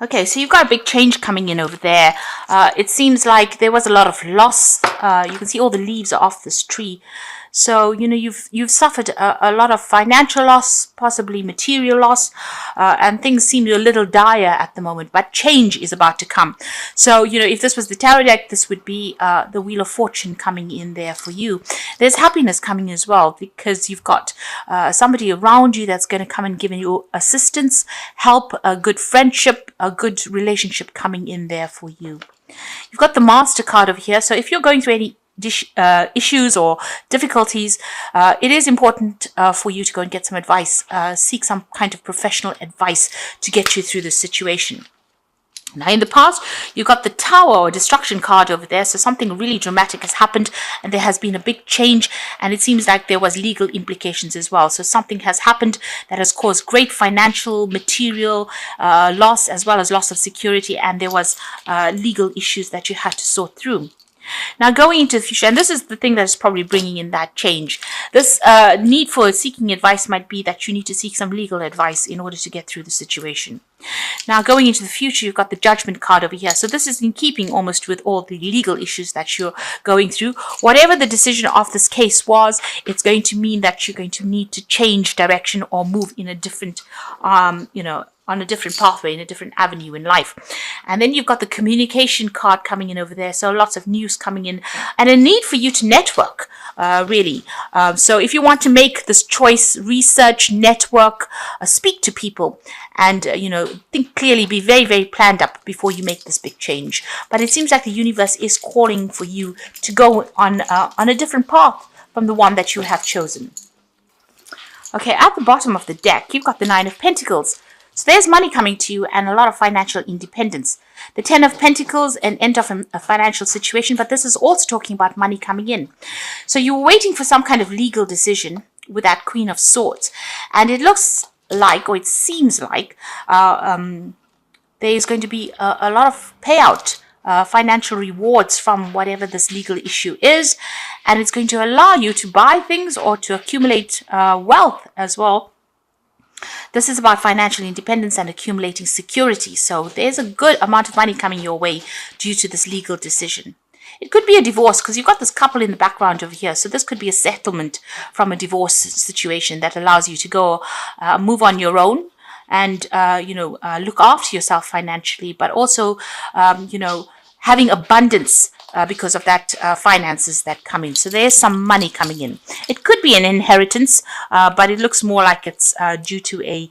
Okay, so you've got a big change coming in over there. It seems like there was a lot of loss. You can see all the leaves are off this tree. So, you've suffered a lot of financial loss, possibly material loss, and things seem a little dire at the moment, but change is about to come. So, if this was the tarot deck, this would be the Wheel of Fortune coming in there for you. There's happiness coming as well, because you've got somebody around you that's going to come and give you assistance, help, a good friendship, a good relationship coming in there for you. You've got the Master card over here. So if you're going through any issues or difficulties, it is important for you to go and get some advice, seek some kind of professional advice to get you through this situation. Now, in the past, you got the Tower or Destruction card over there. So something really dramatic has happened and there has been a big change, and it seems like there was legal implications as well. So something has happened that has caused great financial, material loss, as well as loss of security, and there was legal issues that you had to sort through. Now, going into the future, and this is the thing that is probably bringing in that change. This need for seeking advice might be that you need to seek some legal advice in order to get through the situation. Now, going into the future, you've got the Judgment card over here. So this is in keeping almost with all the legal issues that you're going through. Whatever the decision of this case was, it's going to mean that you're going to need to change direction or move in a different, on a different pathway, in a different avenue in life. And then you've got the Communication card coming in over there. So lots of news coming in and a need for you to network, really. So if you want to make this choice, research, network, speak to people, and, think clearly, be very, very planned up before you make this big change. But it seems like the universe is calling for you to go on a different path from the one that you have chosen. Okay, at the bottom of the deck, you've got the Nine of Pentacles. So there's money coming to you and a lot of financial independence. The Ten of Pentacles, an end of a financial situation, but this is also talking about money coming in. So you're waiting for some kind of legal decision with that Queen of Swords. And it looks like, or it seems like, there's going to be a lot of payout, financial rewards from whatever this legal issue is. And it's going to allow you to buy things or to accumulate wealth as well. This is about financial independence and accumulating security. So there's a good amount of money coming your way due to this legal decision. It could be a divorce because you've got this couple in the background over here. So this could be a settlement from a divorce situation that allows you to go move on your own and, look after yourself financially, but also, having abundance because of that finances that come in. So there's some money coming in. It could be an inheritance, but it looks more like it's due to a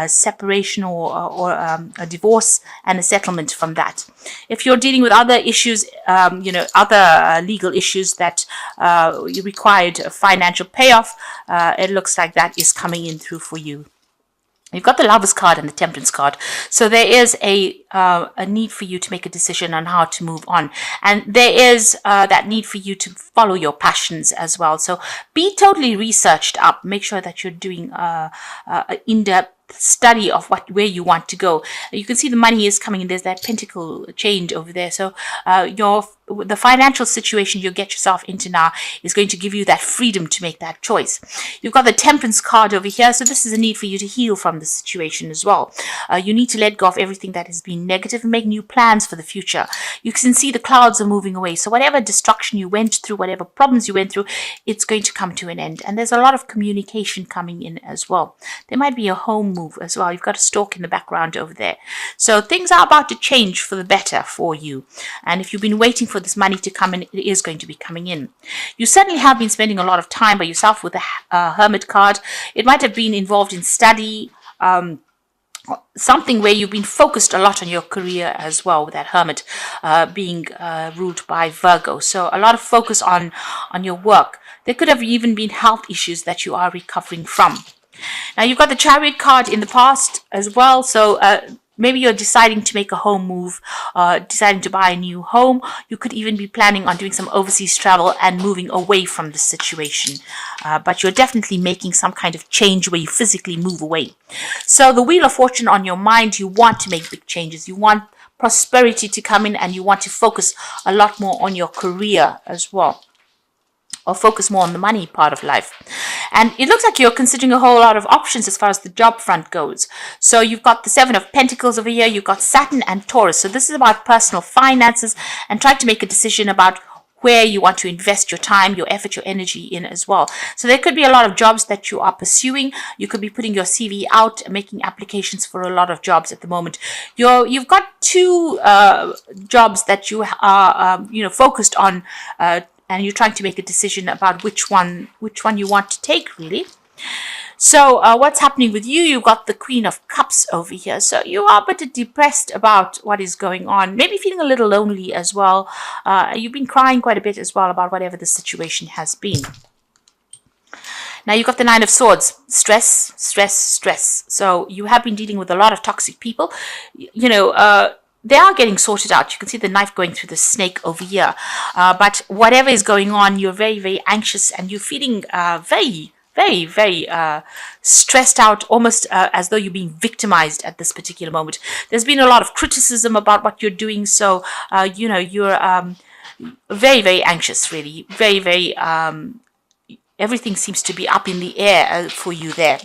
separation or a divorce and a settlement from that. If you're dealing with other issues, other legal issues that required a financial payoff, it looks like that is coming in through for you. You've got the Lovers card and the Temperance card. So there is a need for you to make a decision on how to move on. And there is that need for you to follow your passions as well. So be totally researched up. Make sure that you're doing an in-depth study of where you want to go. You can see the money is coming in. There's that pentacle change over there. So the financial situation you get yourself into now is going to give you that freedom to make that choice. You've got the Temperance card over here. So this is a need for you to heal from the situation as well. You need to let go of everything that has been negative and make new plans for the future. You can see the clouds are moving away. So whatever destruction you went through, whatever problems you went through, it's going to come to an end. And there's a lot of communication coming in as well. There might be a home move as well. You've got a stork in the background over there. So things are about to change for the better for you. And if you've been waiting for this money to come in, it is going to be coming in. You certainly have been spending a lot of time by yourself with the Hermit card. It might have been involved in study, something where you've been focused a lot on your career as well, with that Hermit being ruled by Virgo. So a lot of focus on your work. There could have even been health issues that you are recovering from. Now, you've got the Chariot card in the past as well. So maybe you're deciding to make a home move, deciding to buy a new home. You could even be planning on doing some overseas travel and moving away from the situation. But you're definitely making some kind of change where you physically move away. So the Wheel of Fortune on your mind, you want to make big changes. You want prosperity to come in and you want to focus a lot more on your career as well. or focus more on the money part of life. And it looks like you're considering a whole lot of options as far as the job front goes. So you've got the Seven of Pentacles over here, you've got Saturn and Taurus. So this is about personal finances and trying to make a decision about where you want to invest your time, your effort, your energy in as well. So there could be a lot of jobs that you are pursuing. You could be putting your CV out and making applications for a lot of jobs at the moment. You've got two jobs that you are focused on, and you're trying to make a decision about which one you want to take, really. So what's happening with you? You've got the Queen of Cups over here. So you are a bit depressed about what is going on. Maybe feeling a little lonely as well. You've been crying quite a bit as well about whatever the situation has been. Now you've got the Nine of Swords. Stress, stress, stress. So you have been dealing with a lot of toxic people. They are getting sorted out. You can see the knife going through the snake over here. But whatever is going on, you're very, very anxious and you're feeling very, very stressed out, almost as though you're being victimized at this particular moment. There's been a lot of criticism about what you're doing. So, you're very, very anxious, really. Very, very, everything seems to be up in the air for you there.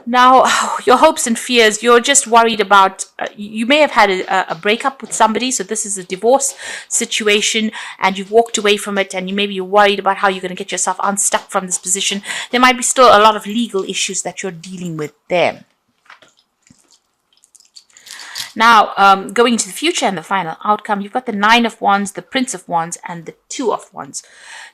Now, your hopes and fears, you're just worried about, you may have had a breakup with somebody, so this is a divorce situation, and you've walked away from it, and maybe you're worried about how you're going to get yourself unstuck from this position. There might be still a lot of legal issues that you're dealing with there. Now, going into the future and the final outcome, you've got the Nine of Wands, the Prince of Wands, and the Two of Wands.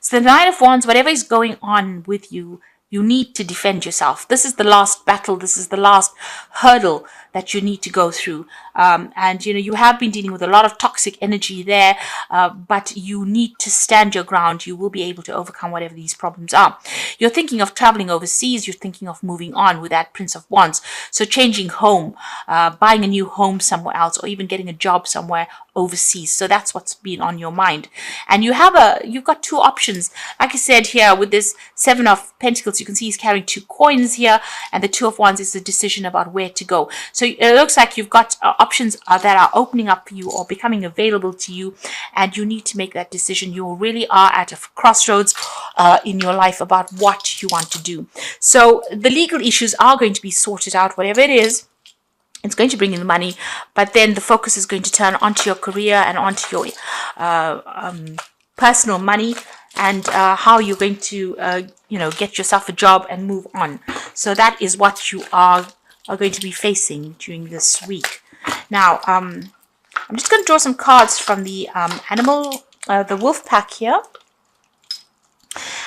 So the Nine of Wands, whatever is going on with you, you need to defend yourself. This is the last battle. This is the last hurdle that you need to go through. And you have been dealing with a lot of toxic energy there, but you need to stand your ground. You will be able to overcome whatever these problems are. You're thinking of traveling overseas. You're thinking of moving on with that Prince of Wands. So changing home, buying a new home somewhere else, or even getting a job somewhere overseas. So that's what's been on your mind. And you've got two options. Like I said here with this Seven of Pentacles, you can see he's carrying two coins here, and the Two of Wands is the decision about where to go. So it looks like you've got options that are opening up for you or becoming available to you, and you need to make that decision. You really are at a crossroads in your life about what you want to do. So the legal issues are going to be sorted out, whatever it is. It's going to bring in the money, but then the focus is going to turn onto your career and onto your personal money, and how you're going to, get yourself a job and move on. So that is what you are going to be facing during this week. Now, I'm just going to draw some cards from the the wolf pack here.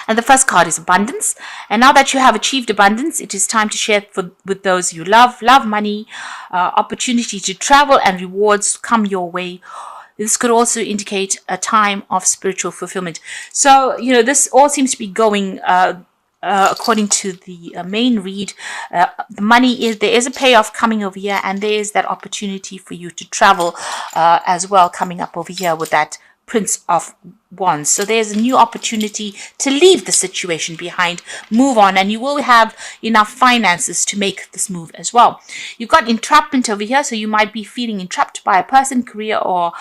And the first card is abundance. And now that you have achieved abundance, it is time to share with those you love. Love, money, opportunity to travel, and rewards come your way. This could also indicate a time of spiritual fulfillment. So, this all seems to be going according to the main read. The money there is a payoff coming over here, and there is that opportunity for you to travel as well coming up over here with that Prince of Wands. So there's a new opportunity to leave the situation behind, move on, and you will have enough finances to make this move as well. You've got entrapment over here, so you might be feeling entrapped by a person, career, or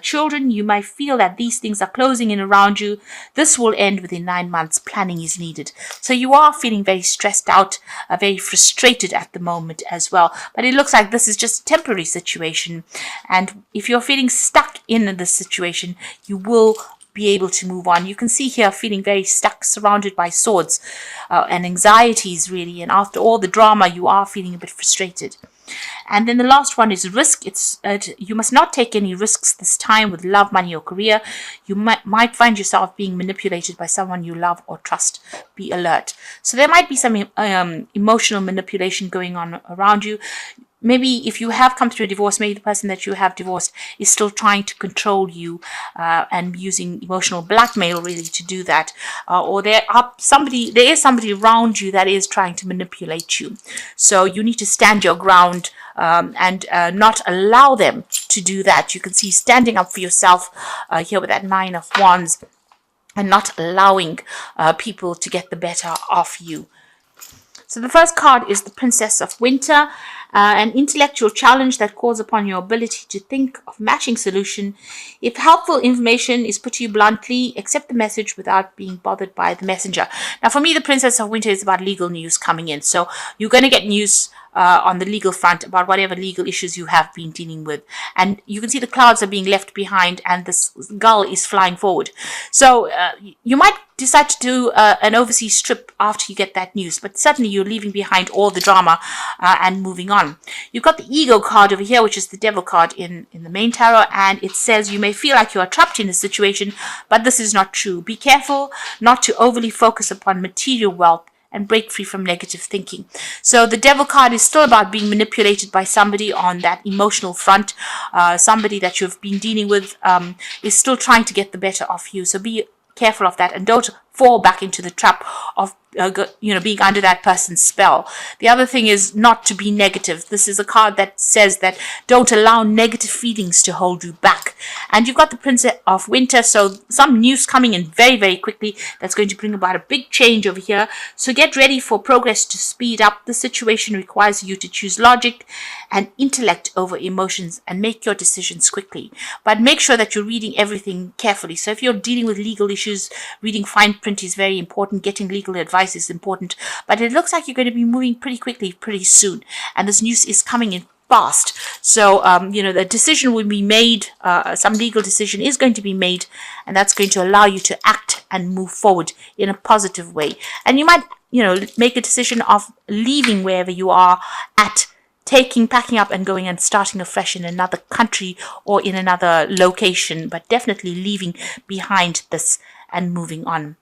children. You might feel that these things are closing in around you. This will end within 9 months. Planning is needed. So you are feeling very stressed out, very frustrated at the moment as well. But it looks like this is just a temporary situation. And if you're feeling stuck in this situation, you will be able to move on. You can see here feeling very stuck, surrounded by swords and anxieties, really. And after all the drama, you are feeling a bit frustrated. And then the last one is risk. You must not take any risks this time with love, money, or career. You might find yourself being manipulated by someone you love or trust. Be alert. So there might be some emotional manipulation going on around you. Maybe if you have come through a divorce, maybe the person that you have divorced is still trying to control you and using emotional blackmail really to do that. Or there is somebody around you that is trying to manipulate you. So you need to stand your ground and not allow them to do that. You can see standing up for yourself here with that Nine of Wands and not allowing people to get the better of you. So the first card is the Princess of Winter, an intellectual challenge that calls upon your ability to think of matching solution. If helpful information is put to you bluntly, accept the message without being bothered by the messenger. Now, for me, the Princess of Winter is about legal news coming in. So you're going to get news on the legal front about whatever legal issues you have been dealing with. And you can see the clouds are being left behind and the gull is flying forward. So you might decide to do an overseas trip after you get that news, but certainly you're leaving behind all the drama and moving on. You've got the ego card over here, which is the devil card in the main tarot, and it says you may feel like you are trapped in a situation, but this is not true. Be careful not to overly focus upon material wealth and break free from negative thinking. So the devil card is still about being manipulated by somebody on that emotional front. Somebody that you've been dealing with is still trying to get the better of you. So be careful of that and don't fall back into the trap of being under that person's spell. The other thing is not to be negative. This is a card that says that don't allow negative feelings to hold you back. And you've got the Princess of Winter, so some news coming in very, very quickly that's going to bring about a big change over here. So get ready for progress to speed up. The situation requires you to choose logic and intellect over emotions and make your decisions quickly. But make sure that you're reading everything carefully. So if you're dealing with legal issues, reading fine print is very important. Getting legal advice is important. But it looks like you're going to be moving pretty quickly, pretty soon. And this news is coming in fast. So, the decision will be made. Some legal decision is going to be made. And that's going to allow you to act and move forward in a positive way. And you might, make a decision of leaving wherever you are at, packing up and going and starting afresh in another country or in another location, but definitely leaving behind this and moving on.